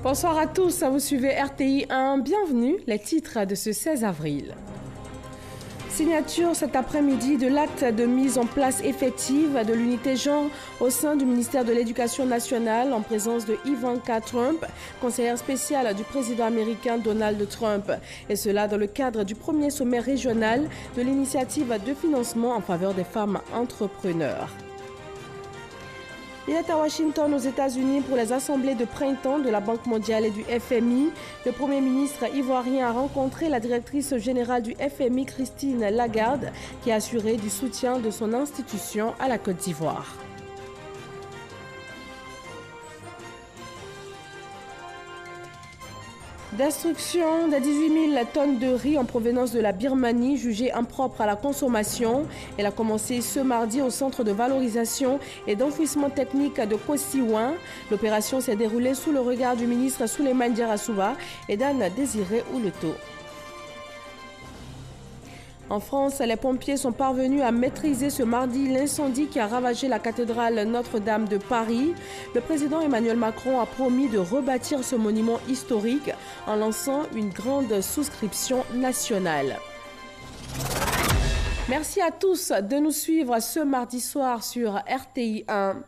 Bonsoir à tous, vous suivez RTI 1, bienvenue, les titres de ce 16 avril. Signature cet après-midi de l'acte de mise en place effective de l'unité genre au sein du ministère de l'Éducation nationale en présence de Ivanka Trump, conseillère spéciale du président américain Donald Trump. Et cela dans le cadre du premier sommet régional de l'initiative de financement en faveur des femmes entrepreneurs. Il est à Washington, aux États-Unis, pour les assemblées de printemps de la Banque mondiale et du FMI. Le Premier ministre ivoirien a rencontré la directrice générale du FMI, Christine Lagarde, qui a assuré du soutien de son institution à la Côte d'Ivoire. Destruction de 18 000 tonnes de riz en provenance de la Birmanie jugée impropre à la consommation. Elle a commencé ce mardi au centre de valorisation et d'enfouissement technique de Kosiwan. L'opération s'est déroulée sous le regard du ministre Souleymane Diarra et d'Anne Désiré Ouleto. En France, les pompiers sont parvenus à maîtriser ce mardi l'incendie qui a ravagé la cathédrale Notre-Dame de Paris. Le président Emmanuel Macron a promis de rebâtir ce monument historique en lançant une grande souscription nationale. Merci à tous de nous suivre ce mardi soir sur RTI 1.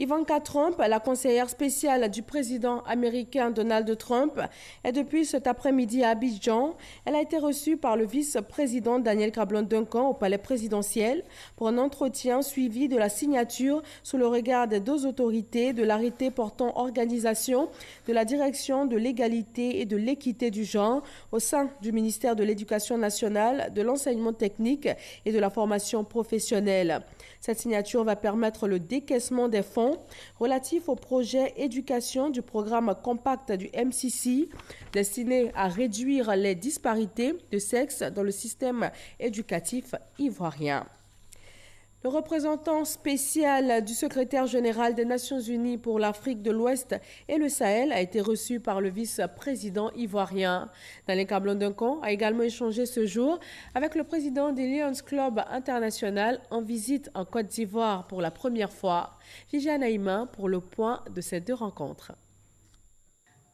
Ivanka Trump, la conseillère spéciale du président américain Donald Trump, est depuis cet après-midi à Abidjan. Elle a été reçue par le vice-président Daniel Cablon-Duncan au palais présidentiel pour un entretien suivi de la signature sous le regard des deux autorités de l'arrêté portant organisation de la direction de l'égalité et de l'équité du genre au sein du ministère de l'Éducation nationale, de l'enseignement technique et de la formation professionnelle. Cette signature va permettre le décaissement des fonds relatifs au projet éducation du programme compact du MCC destiné à réduire les disparités de sexe dans le système éducatif ivoirien. Le représentant spécial du secrétaire général des Nations Unies pour l'Afrique de l'Ouest et le Sahel a été reçu par le vice-président ivoirien. Daniel Cablon-Duncan a également échangé ce jour avec le président des Lions Club International en visite en Côte d'Ivoire pour la première fois. Viviane Aïma pour le point de ces deux rencontres.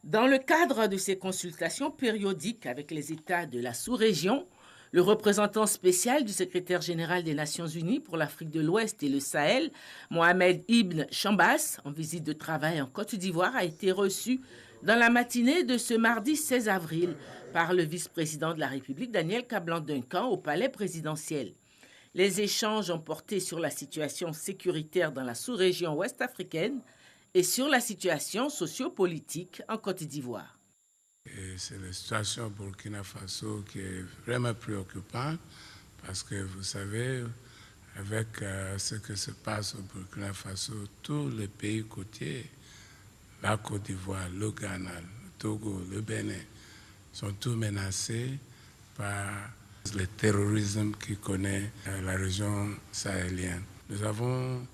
Dans le cadre de ces consultations périodiques avec les États de la sous-région, le représentant spécial du secrétaire général des Nations Unies pour l'Afrique de l'Ouest et le Sahel, Mohamed Ibn Chambas, en visite de travail en Côte d'Ivoire, a été reçu dans la matinée de ce mardi 16 avril par le vice-président de la République, Daniel Cablon-Duncan, au palais présidentiel. Les échanges ont porté sur la situation sécuritaire dans la sous-région ouest-africaine et sur la situation sociopolitique en Côte d'Ivoire. C'est la situation au Burkina Faso qui est vraiment préoccupante parce que vous savez, avec ce qui se passe au Burkina Faso, tous les pays côtiers, la Côte d'Ivoire, le Ghana, le Togo, le Bénin, sont tous menacés par le terrorisme qui connaît la région sahélienne. Nous avons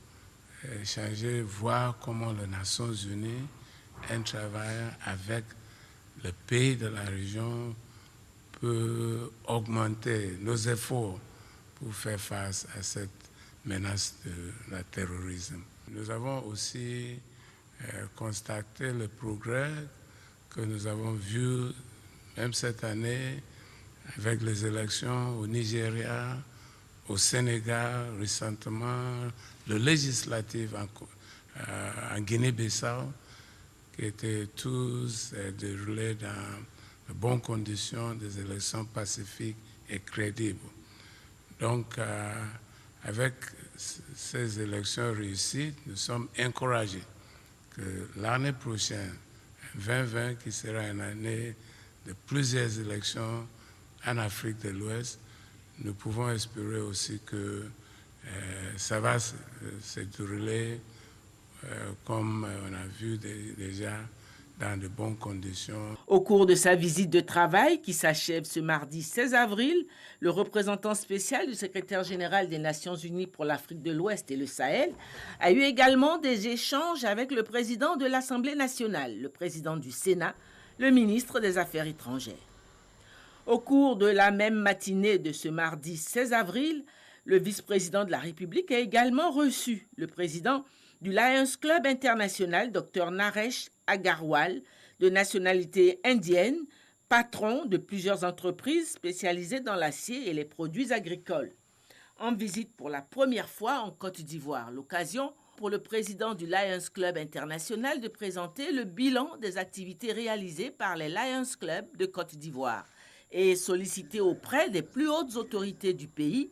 échangé, voir comment les Nations Unies travaillent avec le pays de la région peut augmenter nos efforts pour faire face à cette menace de la terrorisme. Nous avons aussi constaté le progrès que nous avons vu même cette année avec les élections au Nigeria, au Sénégal récemment, le législatif en Guinée-Bissau, qui étaient tous déroulés dans de bonnes conditions, des élections pacifiques et crédibles. Donc, avec ces élections réussies, nous sommes encouragés que l'année prochaine, 2020, qui sera une année de plusieurs élections en Afrique de l'Ouest, nous pouvons espérer aussi que ça va se dérouler comme on a vu déjà dans de bonnes conditions. Au cours de sa visite de travail qui s'achève ce mardi 16 avril, le représentant spécial du secrétaire général des Nations Unies pour l'Afrique de l'Ouest et le Sahel a eu également des échanges avec le président de l'Assemblée nationale, le président du Sénat, le ministre des Affaires étrangères. Au cours de la même matinée de ce mardi 16 avril, le vice-président de la République a également reçu le président du Lions Club International, Dr Naresh Agarwal, de nationalité indienne, patron de plusieurs entreprises spécialisées dans l'acier et les produits agricoles. En visite pour la première fois en Côte d'Ivoire, l'occasion pour le président du Lions Club international de présenter le bilan des activités réalisées par les Lions Club de Côte d'Ivoire et solliciter auprès des plus hautes autorités du pays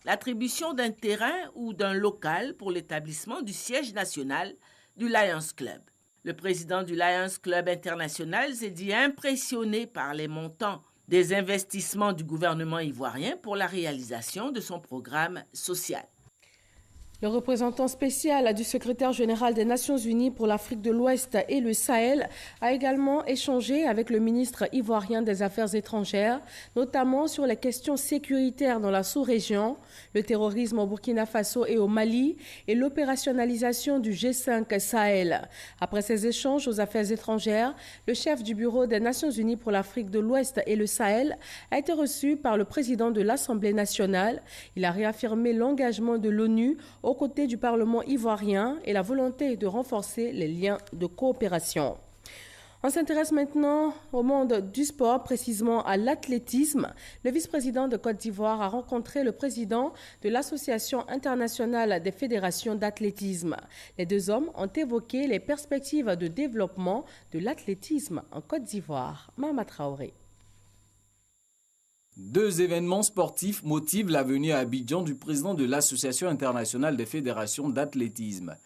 l'attribution d'un terrain ou d'un local pour l'établissement du siège national du Lions Club. Le président du Lions Club international s'est dit impressionné par les montants des investissements du gouvernement ivoirien pour la réalisation de son programme social. Le représentant spécial du secrétaire général des Nations Unies pour l'Afrique de l'Ouest et le Sahel a également échangé avec le ministre ivoirien des Affaires étrangères, notamment sur les questions sécuritaires dans la sous-région, le terrorisme au Burkina Faso et au Mali et l'opérationnalisation du G5 Sahel. Après ces échanges aux affaires étrangères, le chef du bureau des Nations Unies pour l'Afrique de l'Ouest et le Sahel a été reçu par le président de l'Assemblée nationale. Il a réaffirmé l'engagement de l'ONU aux côtés du Parlement ivoirien et la volonté de renforcer les liens de coopération. On s'intéresse maintenant au monde du sport, précisément à l'athlétisme. Le vice-président de Côte d'Ivoire a rencontré le président de l'Association internationale des fédérations d'athlétisme. Les deux hommes ont évoqué les perspectives de développement de l'athlétisme en Côte d'Ivoire. Mahama Traoré. Deux événements sportifs motivent la venue à Abidjan du président de l'Association internationale des fédérations d'athlétisme.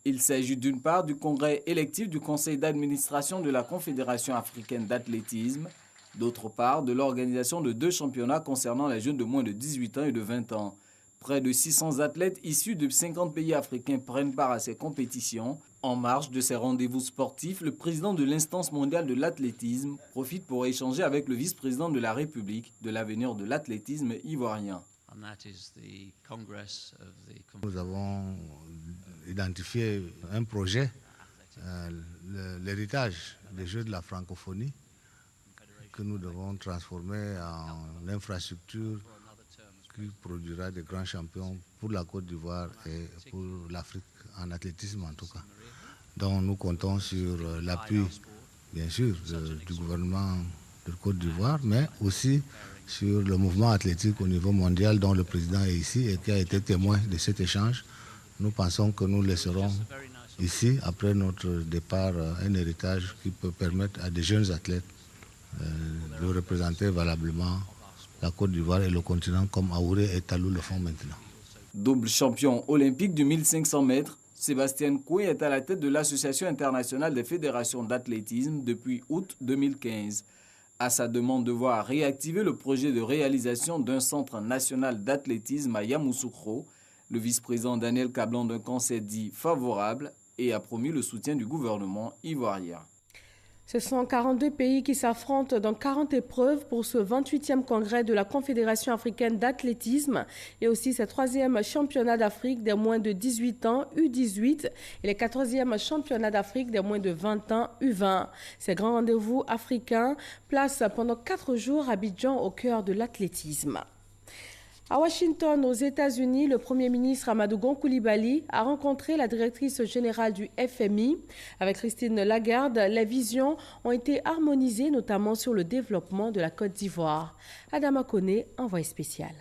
Il s'agit d'une part du congrès électif du conseil d'administration de la Confédération africaine d'athlétisme, d'autre part de l'organisation de deux championnats concernant les jeunes de moins de 18 ans et de 20 ans. Près de 600 athlètes issus de 50 pays africains prennent part à ces compétitions. En marge de ces rendez-vous sportifs, le président de l'instance mondiale de l'athlétisme profite pour échanger avec le vice-président de la République de l'avenir de l'athlétisme ivoirien. Nous avons identifié un projet, l'héritage des Jeux de la francophonie, que nous devons transformer en infrastructure qui produira des grands champions pour la Côte d'Ivoire et pour l'Afrique en athlétisme en tout cas. Donc nous comptons sur l'appui, bien sûr, du gouvernement de Côte d'Ivoire, mais aussi sur le mouvement athlétique au niveau mondial dont le président est ici et qui a été témoin de cet échange. Nous pensons que nous laisserons ici, après notre départ, un héritage qui peut permettre à des jeunes athlètes de représenter valablement la Côte d'Ivoire et le continent comme Aouré et Talou le font maintenant. Double champion olympique du 1500 mètres, Sébastien Koué est à la tête de l'Association internationale des fédérations d'athlétisme depuis août 2015. À sa demande de voir réactiver le projet de réalisation d'un centre national d'athlétisme à Yamoussoukro, le vice-président Daniel Kablan-Duncan s'est dit favorable et a promis le soutien du gouvernement ivoirien. Ce sont 42 pays qui s'affrontent dans 40 épreuves pour ce 28e congrès de la Confédération africaine d'athlétisme et aussi ce 3e championnat d'Afrique des moins de 18 ans U18 et le 14e championnat d'Afrique des moins de 20 ans U20. Ces grands rendez-vous africains placent pendant 4 jours Abidjan au cœur de l'athlétisme. À Washington, aux États-Unis, le Premier ministre Amadou Gon Coulibaly a rencontré la directrice générale du FMI. Avec Christine Lagarde, les visions ont été harmonisées, notamment sur le développement de la Côte d'Ivoire. Adama Koné, envoyé spécial.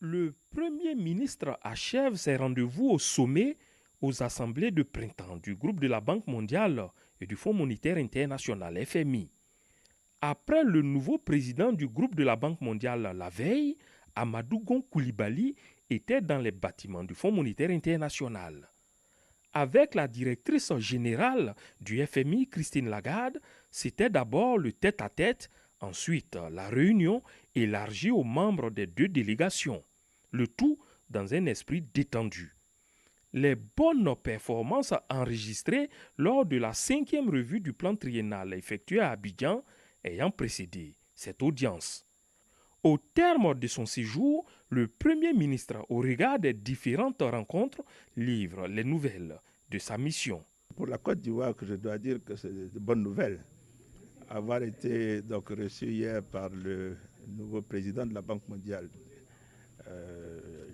Le Premier ministre achève ses rendez-vous au sommet aux assemblées de printemps du groupe de la Banque mondiale et du Fonds monétaire international FMI. Après le nouveau président du groupe de la Banque mondiale la veille, Amadou Gon Coulibaly était dans les bâtiments du Fonds monétaire international. Avec la directrice générale du FMI, Christine Lagarde, c'était d'abord le tête-à-tête, ensuite la réunion élargie aux membres des deux délégations, le tout dans un esprit détendu. Les bonnes performances enregistrées lors de la 5e revue du plan triennal effectuée à Abidjan ayant précédé cette audience. Au terme de son séjour, le Premier ministre, au regard des différentes rencontres, livre les nouvelles de sa mission. Pour la Côte d'Ivoire, je dois dire que c'est de bonnes nouvelles. Avoir été donc reçu hier par le nouveau président de la Banque mondiale,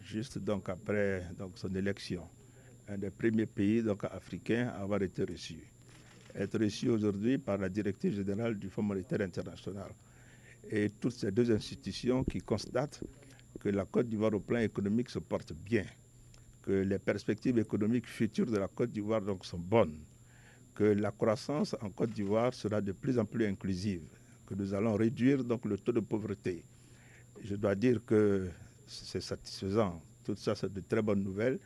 juste donc après donc son élection, un des premiers pays donc africains à avoir été reçu. être reçu aujourd'hui par la directrice générale du Fonds monétaire international. Et toutes ces deux institutions qui constatent que la Côte d'Ivoire au plan économique se porte bien, que les perspectives économiques futures de la Côte d'Ivoire donc sont bonnes, que la croissance en Côte d'Ivoire sera de plus en plus inclusive, que nous allons réduire donc le taux de pauvreté. Je dois dire que c'est satisfaisant. Tout ça, c'est de très bonnes nouvelles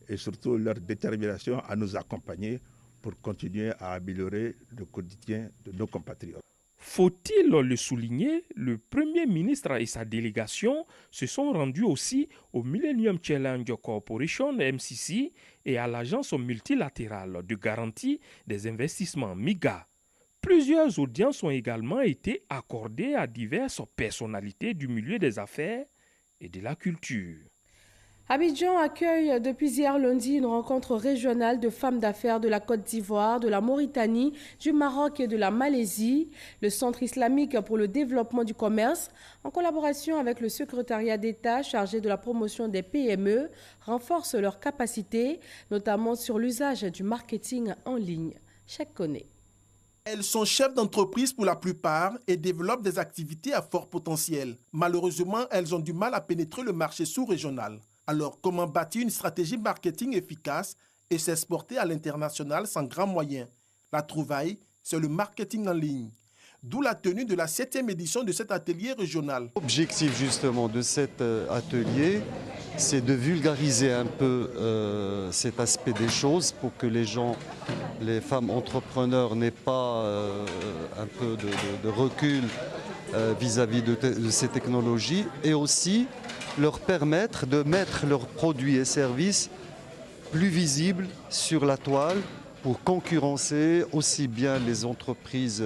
et surtout leur détermination à nous accompagner pour continuer à améliorer le quotidien de nos compatriotes. Faut-il le souligner, le Premier ministre et sa délégation se sont rendus aussi au Millennium Challenge Corporation, MCC, et à l'Agence multilatérale de garantie des investissements, MIGA. Plusieurs audiences ont également été accordées à diverses personnalités du milieu des affaires et de la culture. Abidjan accueille depuis hier lundi une rencontre régionale de femmes d'affaires de la Côte d'Ivoire, de la Mauritanie, du Maroc et de la Malaisie. Le Centre islamique pour le développement du commerce, en collaboration avec le secrétariat d'État chargé de la promotion des PME, renforce leurs capacités, notamment sur l'usage du marketing en ligne. Cheikh Koné. Elles sont chefs d'entreprise pour la plupart et développent des activités à fort potentiel. Malheureusement, elles ont du mal à pénétrer le marché sous-régional. Alors, comment bâtir une stratégie marketing efficace et s'exporter à l'international sans grands moyens? La trouvaille, c'est le marketing en ligne. D'où la tenue de la 7e édition de cet atelier régional. L'objectif justement de cet atelier, c'est de vulgariser un peu cet aspect des choses pour que les gens, les femmes entrepreneurs n'aient pas un peu de recul vis-à-vis de ces technologies et aussi leur permettre de mettre leurs produits et services plus visibles sur la toile pour concurrencer aussi bien les entreprises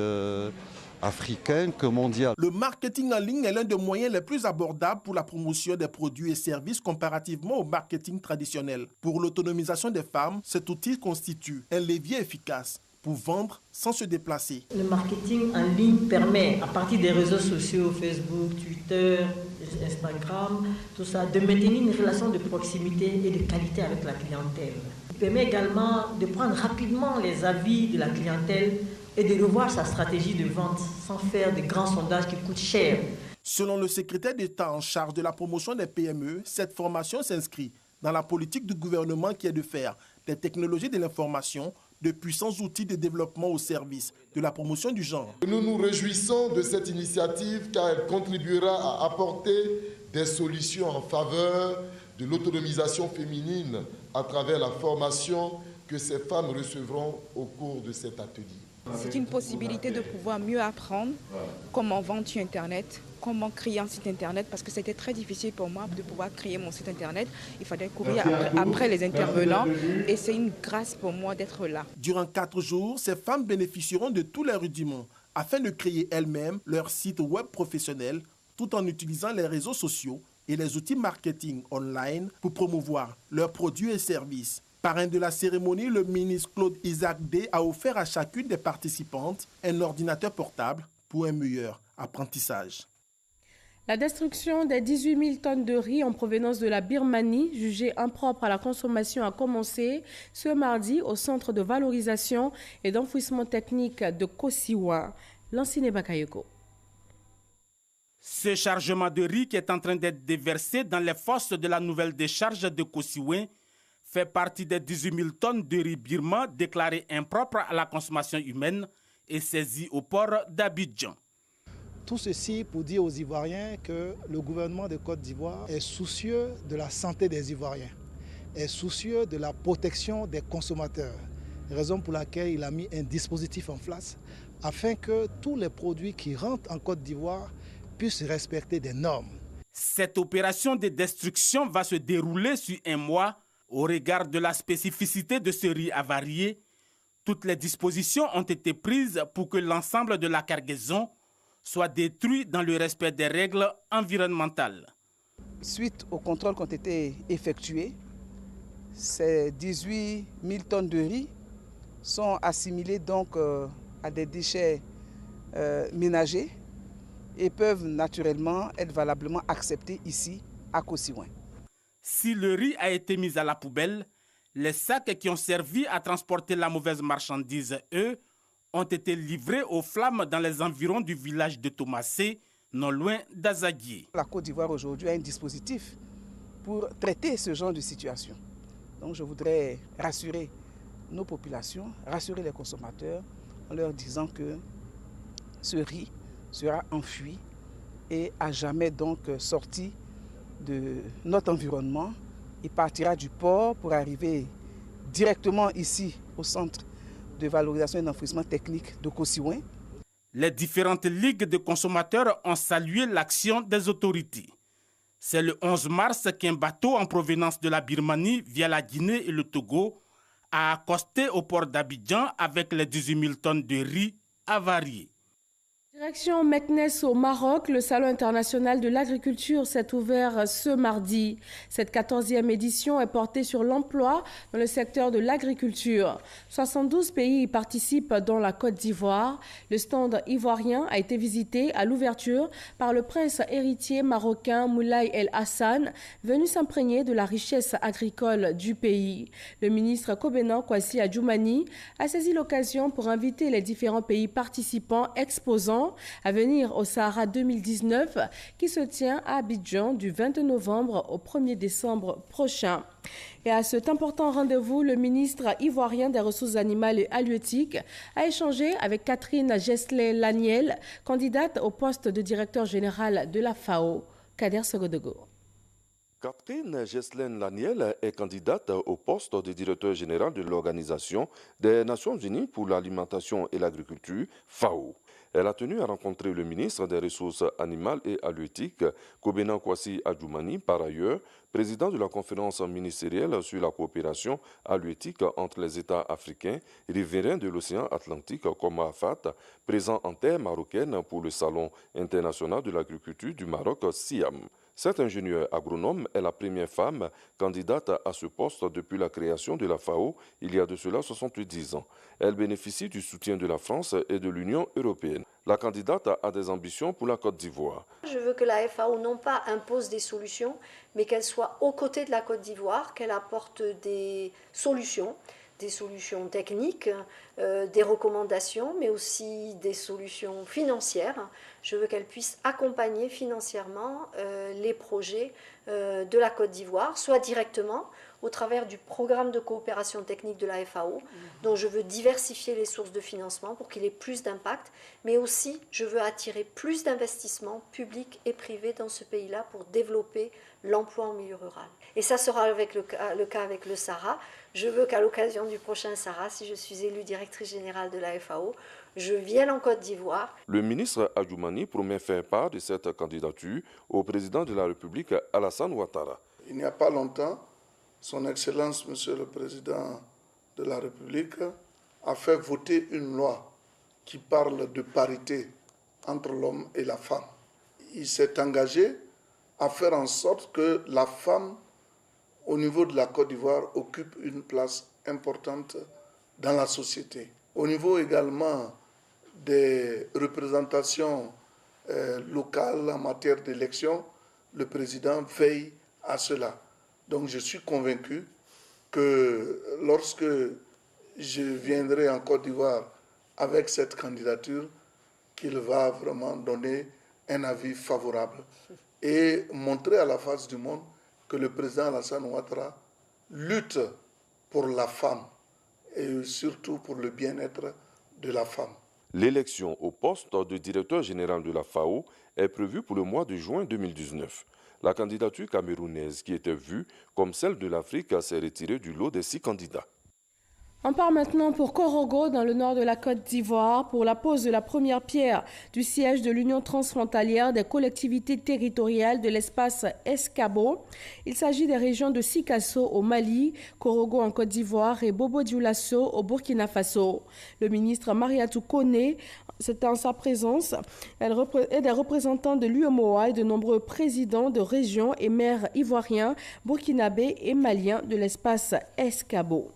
africaines que mondiales. Le marketing en ligne est l'un des moyens les plus abordables pour la promotion des produits et services comparativement au marketing traditionnel. Pour l'autonomisation des femmes, cet outil constitue un levier efficace pour vendre sans se déplacer. Le marketing en ligne permet, à partir des réseaux sociaux, Facebook, Twitter, Instagram, tout ça, de maintenir une relation de proximité et de qualité avec la clientèle. Il permet également de prendre rapidement les avis de la clientèle et de revoir sa stratégie de vente sans faire de grands sondages qui coûtent cher. Selon le secrétaire d'État en charge de la promotion des PME, cette formation s'inscrit dans la politique du gouvernement qui est de faire des technologies de l'information de puissants outils de développement au service de la promotion du genre. Nous nous réjouissons de cette initiative car elle contribuera à apporter des solutions en faveur de l'autonomisation féminine à travers la formation que ces femmes recevront au cours de cet atelier. C'est une possibilité de pouvoir mieux apprendre comment vendre sur Internet, comment créer un site Internet, parce que c'était très difficile pour moi de pouvoir créer mon site Internet. Il fallait courir après les intervenants et c'est une grâce pour moi d'être là. Durant 4 jours, ces femmes bénéficieront de tous les rudiments afin de créer elles-mêmes leur site web professionnel tout en utilisant les réseaux sociaux et les outils marketing online pour promouvoir leurs produits et services. Parrain de la cérémonie, le ministre Claude Isaac Day a offert à chacune des participantes un ordinateur portable pour un meilleur apprentissage. La destruction des 18 000 tonnes de riz en provenance de la Birmanie, jugée impropre à la consommation, a commencé ce mardi au centre de valorisation et d'enfouissement technique de Kosiwa. Lansine Bakayoko. Ce chargement de riz qui est en train d'être déversé dans les fosses de la nouvelle décharge de Kosiwa fait partie des 18 000 tonnes de riz birman déclarées impropres à la consommation humaine et saisies au port d'Abidjan. Tout ceci pour dire aux Ivoiriens que le gouvernement de Côte d'Ivoire est soucieux de la santé des Ivoiriens, est soucieux de la protection des consommateurs, raison pour laquelle il a mis un dispositif en place afin que tous les produits qui rentrent en Côte d'Ivoire puissent respecter des normes. Cette opération de destruction va se dérouler sur un mois. Au regard de la spécificité de ce riz avarié, toutes les dispositions ont été prises pour que l'ensemble de la cargaison soit détruit dans le respect des règles environnementales. Suite aux contrôles qui ont été effectués, ces 18 000 tonnes de riz sont assimilées donc à des déchets ménagers et peuvent naturellement être valablement acceptés ici à Kosiwa. Si le riz a été mis à la poubelle, les sacs qui ont servi à transporter la mauvaise marchandise, eux, ont été livrés aux flammes dans les environs du village de Tomassé, non loin d'Azadié. La Côte d'Ivoire aujourd'hui a un dispositif pour traiter ce genre de situation. Donc je voudrais rassurer nos populations, rassurer les consommateurs en leur disant que ce riz sera enfui et à jamais donc sorti de notre environnement. Il partira du port pour arriver directement ici au centre de valorisation et d'enfouissement technique de Kosiouin. Les différentes ligues de consommateurs ont salué l'action des autorités. C'est le 11 mars qu'un bateau en provenance de la Birmanie via la Guinée et le Togo a accosté au port d'Abidjan avec les 18 000 tonnes de riz avariés. Direction Meknes au Maroc, le Salon international de l'agriculture s'est ouvert ce mardi. Cette 14e édition est portée sur l'emploi dans le secteur de l'agriculture. 72 pays y participent, dont la Côte d'Ivoire. Le stand ivoirien a été visité à l'ouverture par le prince héritier marocain Moulay El Hassan, venu s'imprégner de la richesse agricole du pays. Le ministre Kobena Kwasi Adjoumani a saisi l'occasion pour inviter les différents pays participants exposants à venir au Sahara 2019 qui se tient à Abidjan du 22 novembre au 1er décembre prochain. Et à cet important rendez-vous, le ministre ivoirien des Ressources animales et halieutiques a échangé avec Catherine Gesley-Laniel, candidate au poste de directeur général de la FAO. Kader Sogodogo. Catherine Gesley-Laniel est candidate au poste de directeur général de l'Organisation des Nations Unies pour l'alimentation et l'agriculture, FAO. Elle a tenu à rencontrer le ministre des Ressources animales et halieutiques, Kobena Kwasi Adjoumani, par ailleurs, président de la conférence ministérielle sur la coopération halieutique entre les États africains riverains de l'océan Atlantique comme AFAT, présent en terre marocaine pour le Salon international de l'agriculture du Maroc, SIAM. Cette ingénieure agronome est la première femme candidate à ce poste depuis la création de la FAO il y a de cela 70 ans. Elle bénéficie du soutien de la France et de l'Union européenne. La candidate a des ambitions pour la Côte d'Ivoire. Je veux que la FAO non pas impose des solutions, mais qu'elle soit aux côtés de la Côte d'Ivoire, qu'elle apporte des solutions techniques, des recommandations, mais aussi des solutions financières. Je veux qu'elle puisse accompagner financièrement les projets de la Côte d'Ivoire, soit directement au travers du programme de coopération technique de la FAO, dont je veux diversifier les sources de financement pour qu'il ait plus d'impact, mais aussi je veux attirer plus d'investissements publics et privés dans ce pays-là pour développer l'emploi en milieu rural. Et ça sera avec le cas avec le Sahara. Je veux qu'à l'occasion du prochain Sahara, si je suis élue directrice générale de la FAO, je vienne en Côte d'Ivoire. Le ministre Adjoumani promet faire part de cette candidature au président de la République, Alassane Ouattara. Il n'y a pas longtemps, Son Excellence, Monsieur le Président de la République, a fait voter une loi qui parle de parité entre l'homme et la femme. Il s'est engagé à faire en sorte que la femme, au niveau de la Côte d'Ivoire, occupe une place importante dans la société. Au niveau également des représentations locales en matière d'élection, le président veille à cela. Donc je suis convaincu que lorsque je viendrai en Côte d'Ivoire avec cette candidature, qu'il va vraiment donner un avis favorable et montrer à la face du monde que le président Alassane Ouattara lutte pour la femme et surtout pour le bien-être de la femme. L'élection au poste de directeur général de la FAO est prévue pour le mois de juin 2019. La candidature camerounaise, qui était vue comme celle de l'Afrique, s'est retirée du lot des 6 candidats. On part maintenant pour Korogo, dans le nord de la Côte d'Ivoire, pour la pose de la première pierre du siège de l'Union transfrontalière des collectivités territoriales de l'espace Escabo. Il s'agit des régions de Sikasso au Mali, Korogo en Côte d'Ivoire et Bobo-Dioulasso au Burkina Faso. Le ministre Mariatou Kone, c'était en sa présence, et des représentants de l'UEMOA et de nombreux présidents de régions et maires ivoiriens, burkinabés et maliens de l'espace Escabo.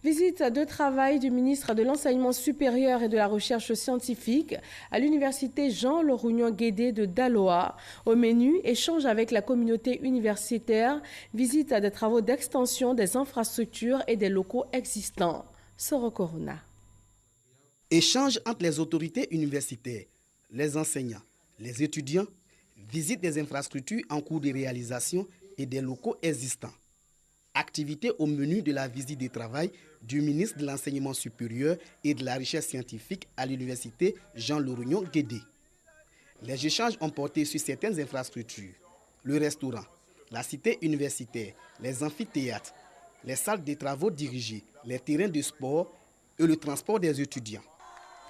Visite de travail du ministre de l'Enseignement supérieur et de la Recherche scientifique à l'université Jean-Laurignon-Guédé de Daloa. Au menu, échange avec la communauté universitaire, visite à des travaux d'extension des infrastructures et des locaux existants. Soro Corona. Échanges entre les autorités universitaires, les enseignants, les étudiants, visite des infrastructures en cours de réalisation et des locaux existants. Activités au menu de la visite de travail du ministre de l'Enseignement supérieur et de la Recherche scientifique à l'université Jean Laurignon Guédé. Les échanges ont porté sur certaines infrastructures, le restaurant, la cité universitaire, les amphithéâtres, les salles de travaux dirigées, les terrains de sport et le transport des étudiants.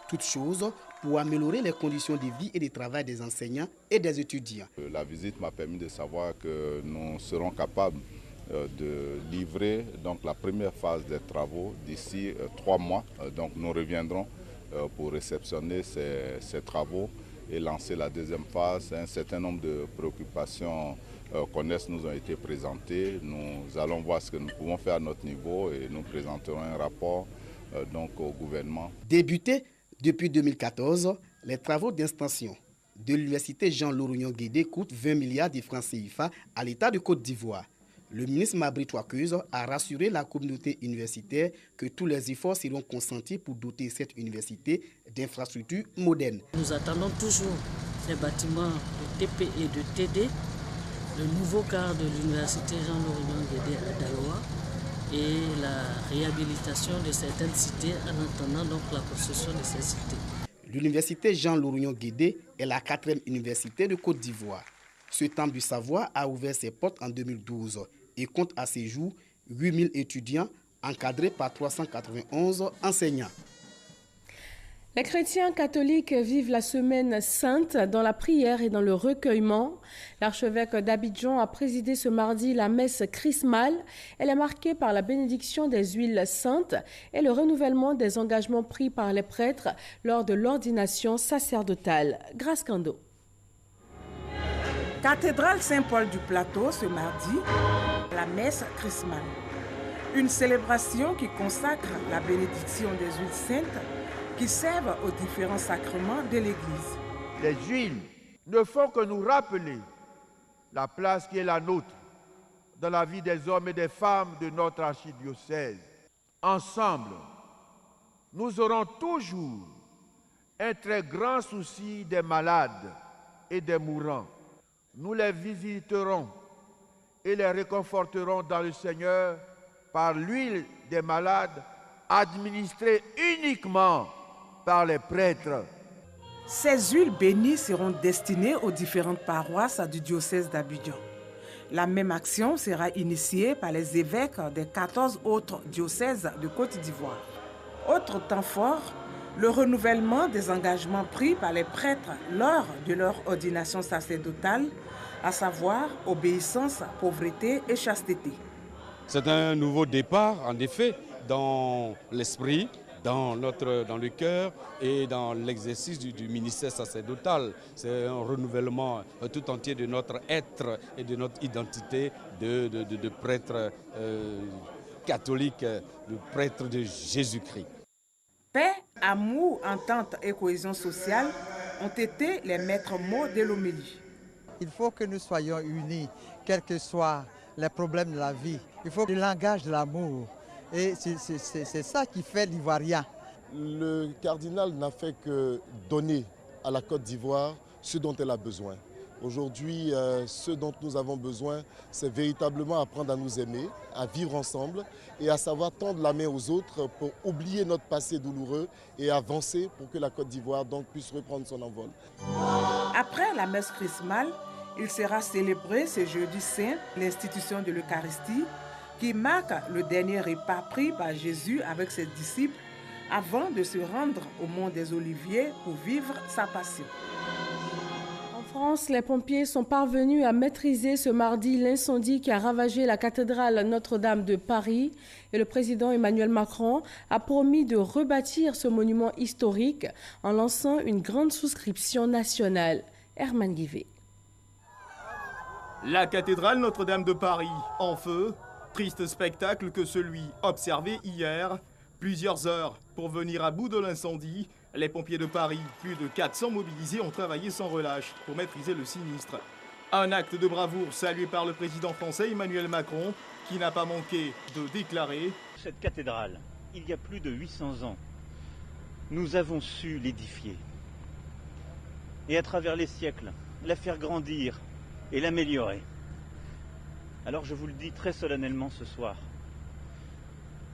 Toutes choses pour améliorer les conditions de vie et de travail des enseignants et des étudiants. La visite m'a permis de savoir que nous serons capables de livrer donc, la première phase des travaux d'ici 3 mois. Donc nous reviendrons pour réceptionner ces travaux et lancer la deuxième phase. Un certain nombre de préoccupations connaissent nous ont été présentées. Nous allons voir ce que nous pouvons faire à notre niveau et nous présenterons un rapport donc, au gouvernement. Débutés depuis 2014, les travaux d'extension de l'université Jean Laurignon Guédé coûtent 20 milliards de francs CFA à l'État de Côte d'Ivoire. Le ministre Mabry Touakeuse a rassuré la communauté universitaire que tous les efforts seront consentis pour doter cette université d'infrastructures modernes. Nous attendons toujours les bâtiments de TP et de TD, le nouveau quart de l'université Jean Laurignon Guédé à Daloa et la réhabilitation de certaines cités en attendant donc la construction de ces cités. L'université Jean Laurignon Guédé est la 4e université de Côte d'Ivoire. Ce temple du savoir a ouvert ses portes en 2012 et compte à ce jour 8000 étudiants encadrés par 391 enseignants. Les chrétiens catholiques vivent la semaine sainte dans la prière et dans le recueillement. L'archevêque d'Abidjan a présidé ce mardi la messe chrismale. Elle est marquée par la bénédiction des huiles saintes et le renouvellement des engagements pris par les prêtres lors de l'ordination sacerdotale. Grâce Kando. Cathédrale Saint-Paul du Plateau ce mardi, la messe chrismale. Une célébration qui consacre la bénédiction des huiles saintes qui servent aux différents sacrements de l'Église. Les huiles ne font que nous rappeler la place qui est la nôtre dans la vie des hommes et des femmes de notre archidiocèse. Ensemble, nous aurons toujours un très grand souci des malades et des mourants. Nous les visiterons et les réconforterons dans le Seigneur par l'huile des malades administrée uniquement par les prêtres. Ces huiles bénies seront destinées aux différentes paroisses du diocèse d'Abidjan. La même action sera initiée par les évêques des 14 autres diocèses de Côte d'Ivoire. Autre temps fort, le renouvellement des engagements pris par les prêtres lors de leur ordination sacerdotale, à savoir obéissance, pauvreté et chasteté. C'est un nouveau départ, en effet, dans l'esprit, dans le cœur et dans l'exercice du ministère sacerdotal. C'est un renouvellement tout entier de notre être et de notre identité de prêtre catholique, de prêtre de Jésus-Christ. Paix, amour, entente et cohésion sociale ont été les maîtres mots de l'homélie. Il faut que nous soyons unis, quels que soient les problèmes de la vie. Il faut le langage de l'amour. Et c'est ça qui fait l'Ivoirien. Le cardinal n'a fait que donner à la Côte d'Ivoire ce dont elle a besoin. Aujourd'hui, ce dont nous avons besoin, c'est véritablement apprendre à nous aimer, à vivre ensemble et à savoir tendre la main aux autres pour oublier notre passé douloureux et avancer pour que la Côte d'Ivoire donc puisse reprendre son envol. Après la messe chrismale, il sera célébré ce jeudi saint l'institution de l'Eucharistie qui marque le dernier repas pris par Jésus avec ses disciples avant de se rendre au mont des Oliviers pour vivre sa passion. En France, les pompiers sont parvenus à maîtriser ce mardi l'incendie qui a ravagé la cathédrale Notre-Dame de Paris. Et le président Emmanuel Macron a promis de rebâtir ce monument historique en lançant une grande souscription nationale. Herman Guivet. La cathédrale Notre-Dame de Paris en feu. Triste spectacle que celui observé hier. Plusieurs heures pour venir à bout de l'incendie. Les pompiers de Paris, plus de 400 mobilisés, ont travaillé sans relâche pour maîtriser le sinistre. Un acte de bravoure salué par le président français Emmanuel Macron, qui n'a pas manqué de déclarer: cette cathédrale, il y a plus de 800 ans, nous avons su l'édifier. Et à travers les siècles, la faire grandir et l'améliorer. Alors je vous le dis très solennellement ce soir,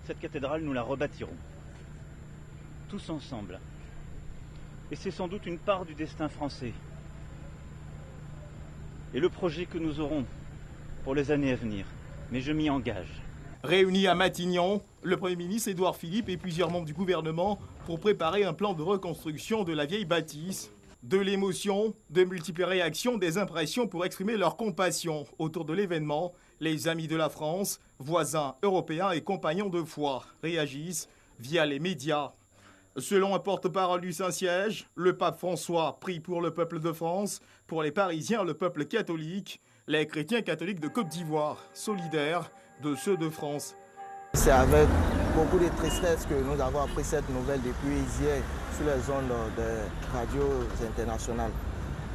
cette cathédrale, nous la rebâtirons, tous ensemble. Et c'est sans doute une part du destin français. Et le projet que nous aurons pour les années à venir. Mais je m'y engage. Réunis à Matignon, le Premier ministre Édouard Philippe et plusieurs membres du gouvernement pour préparer un plan de reconstruction de la vieille bâtisse. De l'émotion, de multiples réactions, des impressions pour exprimer leur compassion autour de l'événement. Les amis de la France, voisins européens et compagnons de foi réagissent via les médias. Selon un porte-parole du Saint-Siège, le pape François prie pour le peuple de France, pour les Parisiens, le peuple catholique, les chrétiens catholiques de Côte d'Ivoire, solidaires de ceux de France. C'est avec beaucoup de tristesse que nous avons appris cette nouvelle depuis hier sur les ondes des radios internationales.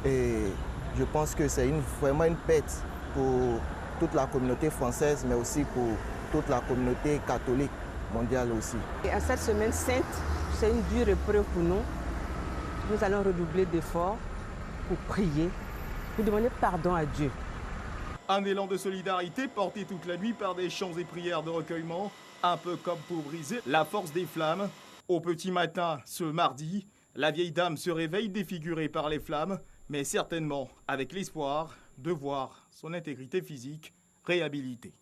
Et je pense que c'est vraiment une perte pour toute la communauté française, mais aussi pour toute la communauté catholique mondiale aussi. Et à cette semaine sainte, c'est une dure épreuve pour nous. Nous allons redoubler d'efforts pour prier, pour demander pardon à Dieu. Un élan de solidarité porté toute la nuit par des chants et prières de recueillement, un peu comme pour briser la force des flammes. Au petit matin, ce mardi, la vieille dame se réveille défigurée par les flammes, mais certainement avec l'espoir de voir son intégrité physique réhabilitée.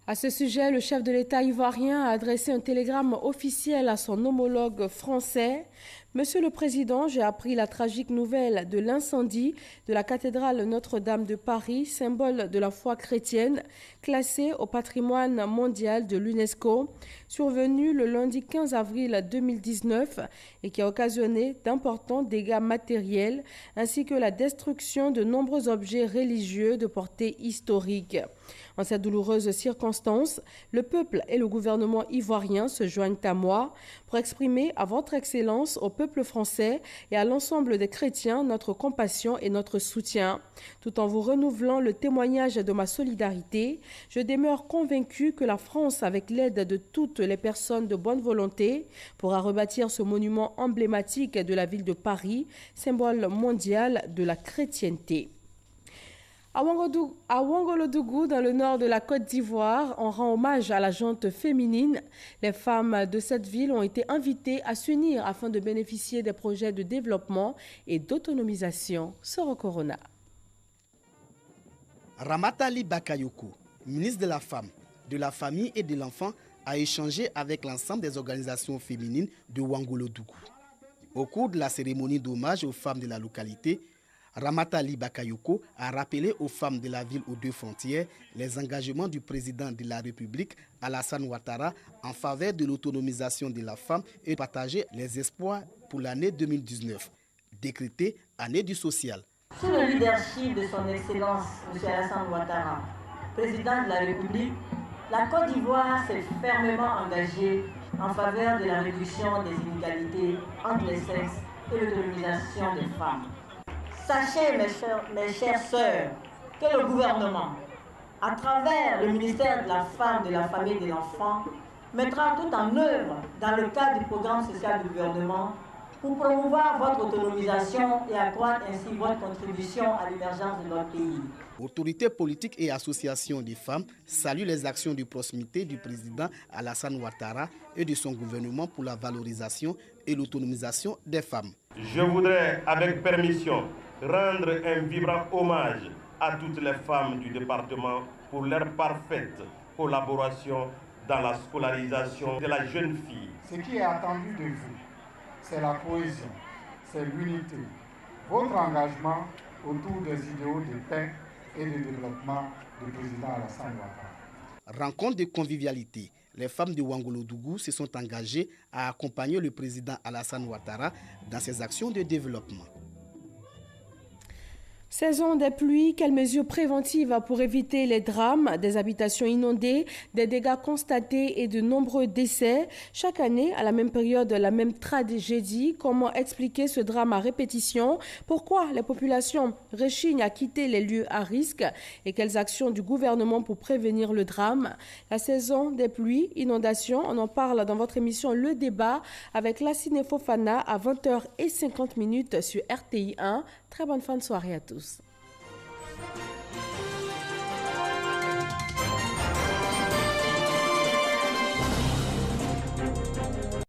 À ce sujet, le chef de l'État ivoirien a adressé un télégramme officiel à son homologue français. Monsieur le Président, j'ai appris la tragique nouvelle de l'incendie de la cathédrale Notre-Dame de Paris, symbole de la foi chrétienne, classée au patrimoine mondial de l'UNESCO, survenu le lundi 15 avril 2019 et qui a occasionné d'importants dégâts matériels ainsi que la destruction de nombreux objets religieux de portée historique. En cette douloureuse circonstance, le peuple et le gouvernement ivoirien se joignent à moi pour exprimer à votre Excellence, au peuple français et à l'ensemble des chrétiens notre compassion et notre soutien. Tout en vous renouvelant le témoignage de ma solidarité, je demeure convaincu que la France, avec l'aide de toutes les personnes de bonne volonté, pourra rebâtir ce monument emblématique de la ville de Paris, symbole mondial de la chrétienté. À Ouagadougou, dans le nord de la Côte d'Ivoire, on rend hommage à la junte féminine. Les femmes de cette ville ont été invitées à s'unir afin de bénéficier des projets de développement et d'autonomisation. Soro Corona. Ramatali Bakayoko, ministre de la Femme, de la Famille et de l'Enfant, a échangé avec l'ensemble des organisations féminines de Ouagadougou. Au cours de la cérémonie d'hommage aux femmes de la localité, Ramatali Bakayoko a rappelé aux femmes de la ville aux deux frontières les engagements du président de la République, Alassane Ouattara, en faveur de l'autonomisation de la femme et partager les espoirs pour l'année 2019, décrétée année du social. Sous le leadership de son Excellence, M. Alassane Ouattara, président de la République, la Côte d'Ivoire s'est fermement engagée en faveur de la réduction des inégalités entre les sexes et l'autonomisation des femmes. Sachez, mes chères sœurs, que le gouvernement, à travers le ministère de la Femme, de la Famille et de l'Enfant, mettra tout en œuvre dans le cadre du programme social du gouvernement pour promouvoir votre autonomisation et accroître ainsi votre contribution à l'émergence de notre pays. Autorités politiques et associations des femmes saluent les actions de proximité du président Alassane Ouattara et de son gouvernement pour la valorisation et l'autonomisation des femmes. Je voudrais, avec permission, rendre un vibrant hommage à toutes les femmes du département pour leur parfaite collaboration dans la scolarisation de la jeune fille. Ce qui est attendu de vous, c'est la cohésion, c'est l'unité, votre engagement autour des idéaux de paix et de développement du président Alassane Ouattara. Rencontre de convivialité. Les femmes de Ouagadougou se sont engagées à accompagner le président Alassane Ouattara dans ses actions de développement. Saison des pluies, quelles mesures préventives pour éviter les drames, des habitations inondées, des dégâts constatés et de nombreux décès? Chaque année, à la même période, la même tragédie. Comment expliquer ce drame à répétition? Pourquoi les populations rechignent à quitter les lieux à risque? Et quelles actions du gouvernement pour prévenir le drame? La saison des pluies, inondations, on en parle dans votre émission Le Débat avec Lassine Fofana à 20h50 sur RTI 1. Très bonne fin de soirée à tous.